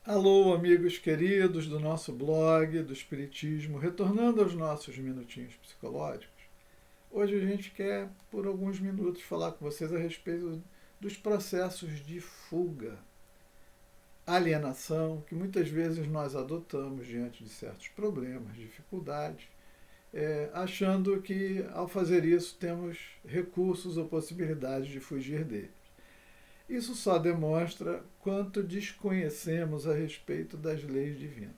Alô, amigos queridos do nosso blog do Espiritismo, retornando aos nossos minutinhos psicológicos. Hoje a gente quer, por alguns minutos, falar com vocês a respeito dos processos de fuga, alienação, que muitas vezes nós adotamos diante de certos problemas, dificuldades, achando que ao fazer isso temos recursos ou possibilidades de fugir deles. Isso só demonstra quanto desconhecemos a respeito das leis divinas.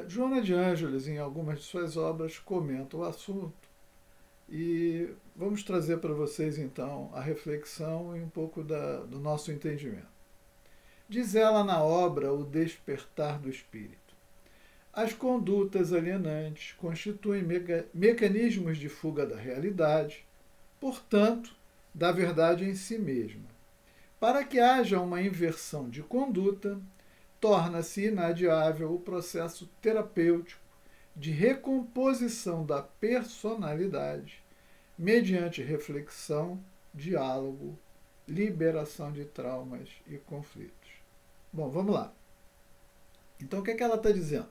Joana de Ângeles, em algumas de suas obras, comenta o assunto e vamos trazer para vocês então a reflexão e um pouco do nosso entendimento. Diz ela na obra O Despertar do Espírito: as condutas alienantes constituem mecanismos de fuga da realidade, portanto, da verdade em si mesma. Para que haja uma inversão de conduta, torna-se inadiável o processo terapêutico de recomposição da personalidade mediante reflexão, diálogo, liberação de traumas e conflitos. Bom, vamos lá. Então, o que ela está dizendo?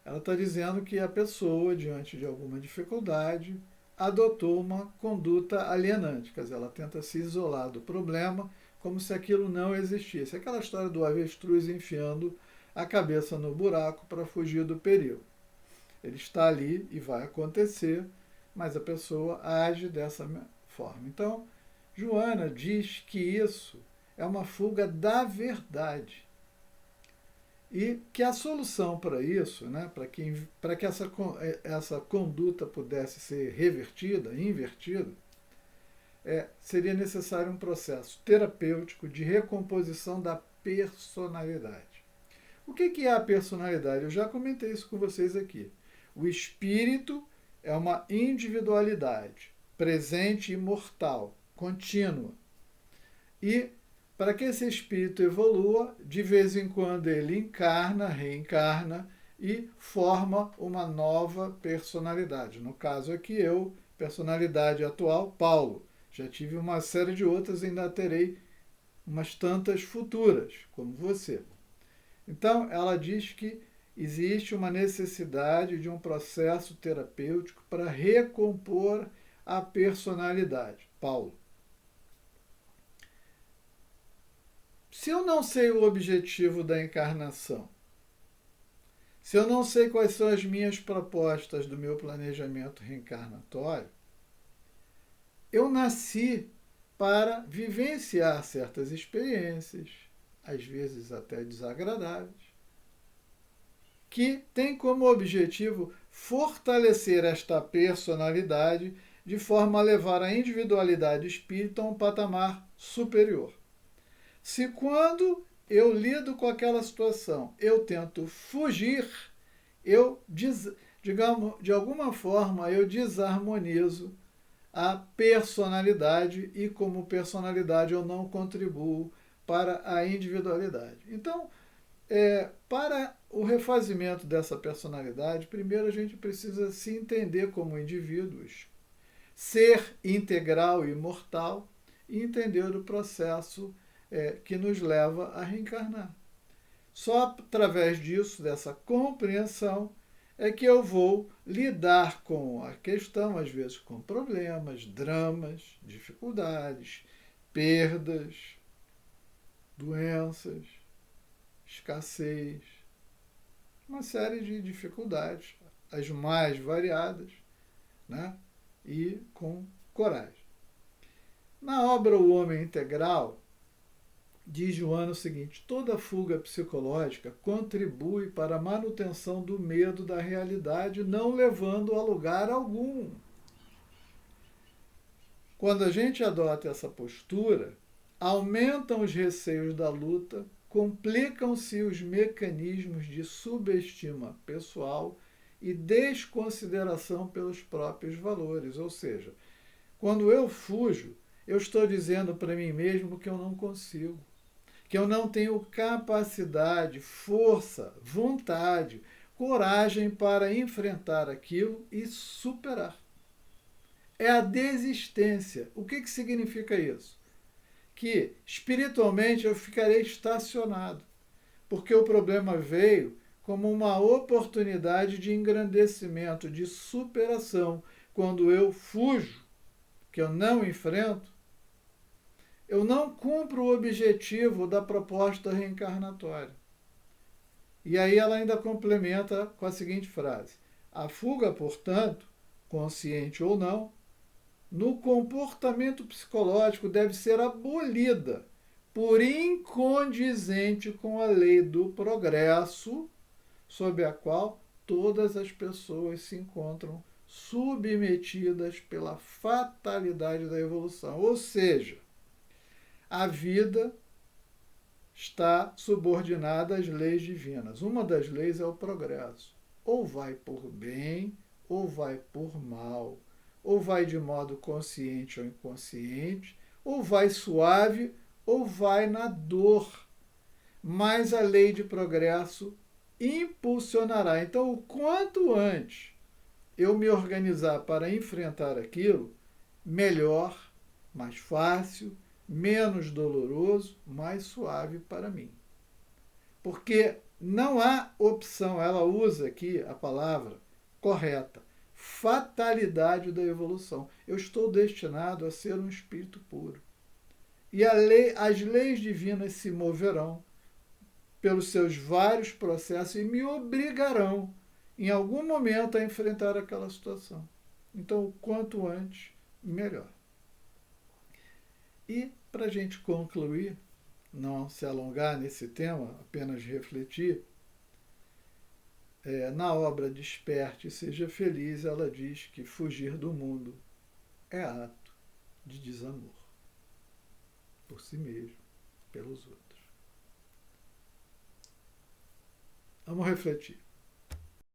Ela está dizendo que a pessoa, diante de alguma dificuldade, adotou uma conduta alienante, quer dizer, ela tenta se isolar do problema como se aquilo não existisse. Aquela história do avestruz enfiando a cabeça no buraco para fugir do perigo. Ele está ali e vai acontecer, mas a pessoa age dessa forma. Então, Joana diz que isso é uma fuga da verdade. E que a solução para isso, né, para que essa conduta pudesse ser revertida, invertida, seria necessário um processo terapêutico de recomposição da personalidade. O que é a personalidade? Eu já comentei isso com vocês aqui. O espírito é uma individualidade, presente e imortal, contínua. E para que esse espírito evolua, de vez em quando ele encarna, reencarna e forma uma nova personalidade. No caso aqui, personalidade atual, Paulo. Já tive uma série de outras, ainda terei umas tantas futuras, como você. Então, ela diz que existe uma necessidade de um processo terapêutico para recompor a personalidade, Paulo. Se eu não sei o objetivo da encarnação, se eu não sei quais são as minhas propostas do meu planejamento reencarnatório, eu nasci para vivenciar certas experiências, às vezes até desagradáveis, que têm como objetivo fortalecer esta personalidade de forma a levar a individualidade espírita a um patamar superior. Se quando eu lido com aquela situação, eu tento fugir, digamos, de alguma forma, eu desarmonizo a personalidade e, como personalidade, eu não contribuo para a individualidade. Então, para o refazimento dessa personalidade, primeiro a gente precisa se entender como indivíduos, ser integral e imortal e entender o processo que nos leva a reencarnar. Só através disso, dessa compreensão, é que eu vou lidar com a questão, às vezes com problemas, dramas, dificuldades, perdas, doenças, escassez, uma série de dificuldades, as mais variadas, né? E com coragem. Na obra O Homem Integral, diz Joana o seguinte: toda fuga psicológica contribui para a manutenção do medo da realidade, não levando a lugar algum. Quando a gente adota essa postura, aumentam os receios da luta, complicam-se os mecanismos de subestima pessoal e desconsideração pelos próprios valores. Ou seja, quando eu fujo, eu estou dizendo para mim mesmo que eu não consigo, que eu não tenho capacidade, força, vontade, coragem para enfrentar aquilo e superar. É a desistência. O que significa isso? Que espiritualmente eu ficarei estacionado. porque o problema veio como uma oportunidade de engrandecimento, de superação. Quando eu fujo, que eu não enfrento, eu não cumpro o objetivo da proposta reencarnatória. E aí ela ainda complementa com a seguinte frase: a fuga, portanto, consciente ou não, no comportamento psicológico deve ser abolida por incondizente com a lei do progresso, sob a qual todas as pessoas se encontram submetidas pela fatalidade da evolução. Ou seja, a vida está subordinada às leis divinas. Uma das leis é o progresso. Ou vai por bem, ou vai por mal. Ou vai de modo consciente ou inconsciente, ou vai suave, ou vai na dor. Mas a lei de progresso impulsionará. Então, o quanto antes eu me organizar para enfrentar aquilo, melhor, mais fácil, menos doloroso, mais suave para mim. Porque não há opção, ela usa aqui a palavra correta, fatalidade da evolução. Eu estou destinado a ser um espírito puro. E as leis divinas se moverão pelos seus vários processos e me obrigarão, em algum momento, a enfrentar aquela situação. Então, o quanto antes, melhor. E, para a gente concluir, não se alongar nesse tema, apenas refletir, na obra Desperte e Seja Feliz, ela diz que fugir do mundo é ato de desamor por si mesmo, pelos outros. Vamos refletir.